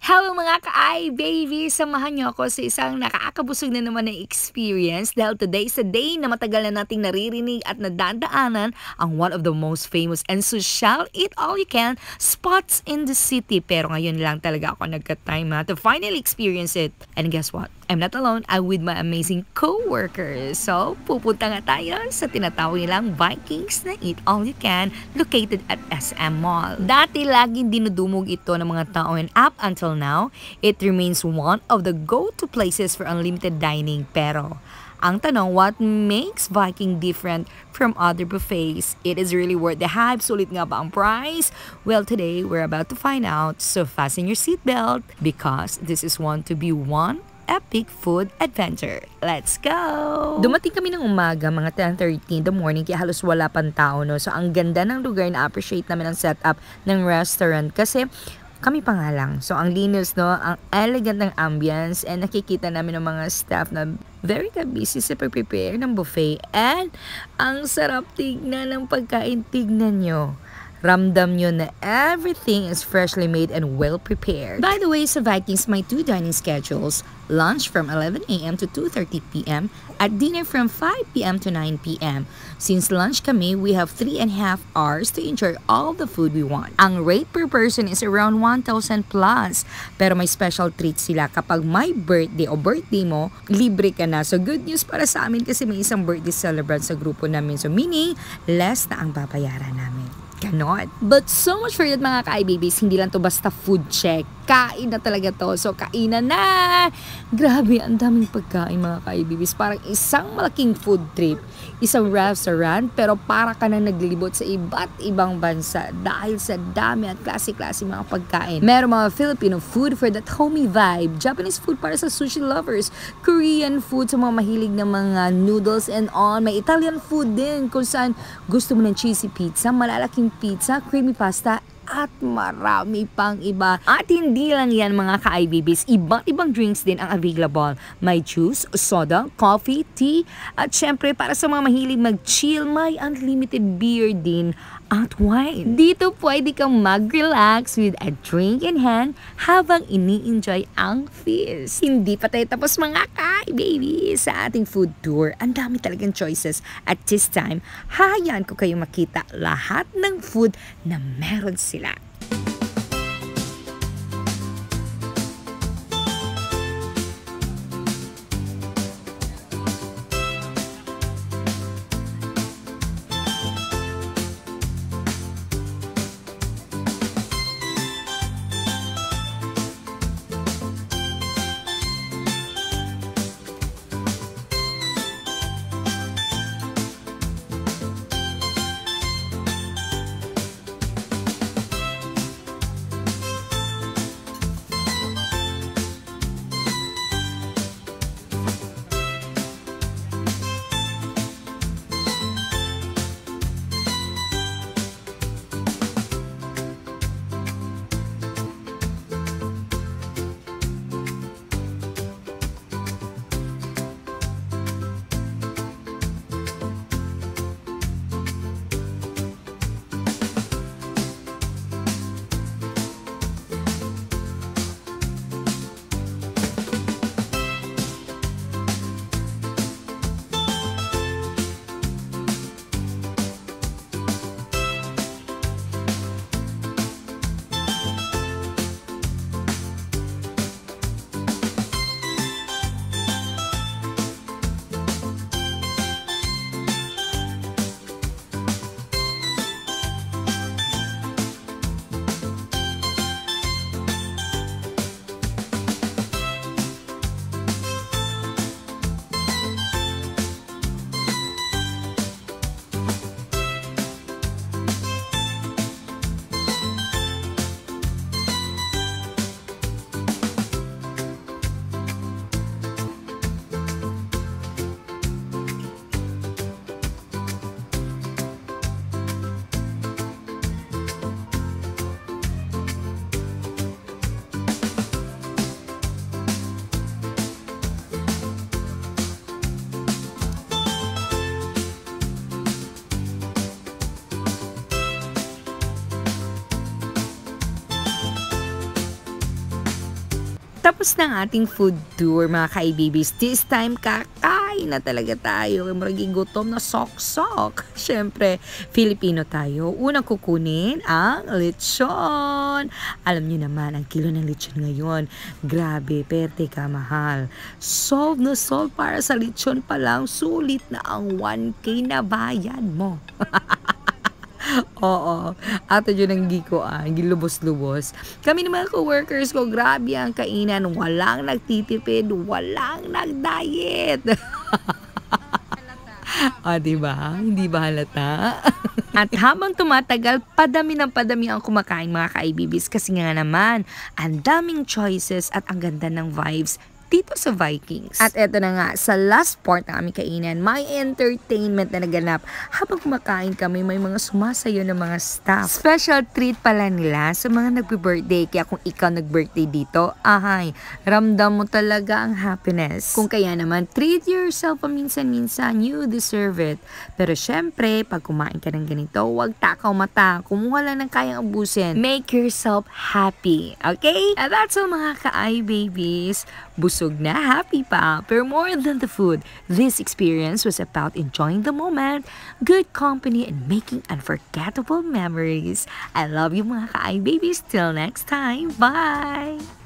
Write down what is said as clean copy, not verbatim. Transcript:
Hello mga ka-ay baby! Samahan niyo ako sa isang nakakabusog na naman na experience dahil today is a day na matagal na nating naririnig at nadadaanan ang one of the most famous and social eat-all-you-can spots in the city. Pero ngayon lang talaga ako nagka-time to finally experience it. And guess what? I'm not alone. I'm with my amazing co-workers. So, pupunta nga tayo sa tinatawag nilang Vikings na eat-all-you-can located at SM Mall. Dati laging dinudumog ito ng mga tao and up until now, it remains one of the go-to places for unlimited dining. Pero, ang tanong, what makes Viking different from other buffets? It is really worth the hype. Sulit nga ba ang price? Well, today, we're about to find out. So, fasten your seatbelt because this is one to be one epic food adventure. Let's go! Dumating kami ng umaga, mga 10:30 in the morning, kaya halos wala pang tao, no? So, ang ganda ng lugar, na-appreciate namin ang setup ng restaurant kasi kami pa nga lang. So, ang linis, no? Ang elegant ng ambience and nakikita namin ng mga staff na very busy sa pag-prepare ng buffet. And ang sarap tignan ng pagkain. Tignan nyo. Ramdam nyo na everything is freshly made and well prepared. By the way, sa Vikings, may two dining schedules. Lunch from 11 a.m. to 2:30 p.m. at dinner from 5 p.m. to 9 p.m. Since lunch kami, we have 3.5 hours to enjoy all the food we want. Ang rate per person is around 1,000 plus. Pero may special treat sila kapag may birthday o birthday mo, libre ka na. So good news para sa amin kasi may isang birthday celebrant sa grupo namin. So meaning, less na ang babayaran namin. Ganon. But so much for that mga ka-babies, hindi lang to basta food check. Kain na talaga to. So, kainan na! Grabe, ang daming pagkain mga ka-babies. Parang isang malaking food trip. Isang restaurant, pero para ka na naglilibot sa iba't ibang bansa dahil sa dami at klase-klase mga pagkain. Meron mga Filipino food for that homey vibe. Japanese food para sa sushi lovers. Korean food sa mga mahilig ng mga noodles and all. May Italian food din kung saan gusto mo ng cheesy pizza, malalaking pizza, creamy pasta, at marami pang iba. At hindi lang yan mga ka-IBBs, iba't ibang drinks din ang available. May juice, soda, coffee, tea, at syempre para sa mga mahilig mag-chill, may unlimited beer din at wine. Dito pwede kang mag-relax with a drink in hand habang ini-enjoy ang feast. Hindi pa tayo tapos mga ka-baby sa ating food tour. Ang dami talagang choices. At this time, hayaan ko kayo makita lahat ng food na meron sila. Tapos na ang ating food tour mga ka-babies. This time, kakain na talaga tayo. Maraging gutom na sok-sok. Siyempre, Filipino tayo. Unang kukunin ang lechon. Alam niyo naman, ang kilo ng lechon ngayon, grabe, perte ka mahal. Solve na solve para sa lechon pa lang. Sulit na ang 1K na bayad mo. Oo, ato yun ang gikoan, gilubos-lubos. Kami ng mga coworkers ko, grabe ang kainan. Walang nagtitipid, walang nagdiet. Diba? Hindi ba halata? At habang tumatagal, padami ng padami ang kumakain mga ka-IBBs kasi nga naman, ang daming choices at ang ganda ng vibes dito sa Vikings. At eto na nga, sa last part na kami kainan, may entertainment na naganap. Habang kumakain kami, may mga sumasayo ng mga staff. Special treat pala nila sa mga nagbe-birthday. Kaya kung ikaw nag-birthday dito, ramdam mo talaga ang happiness. Kung kaya naman, treat yourself paminsan-minsan, you deserve it. Pero syempre, pag kumain ka ng ganito, huwag takaw mata. Kumuha lang ng kayang abusin. Make yourself happy. Okay? And that's all mga ka-I-babies. Busog na, happy pa. Pero more than the food, this experience was about enjoying the moment, good company, and making unforgettable memories. I love you mga ka-I-babies. Till next time. Bye!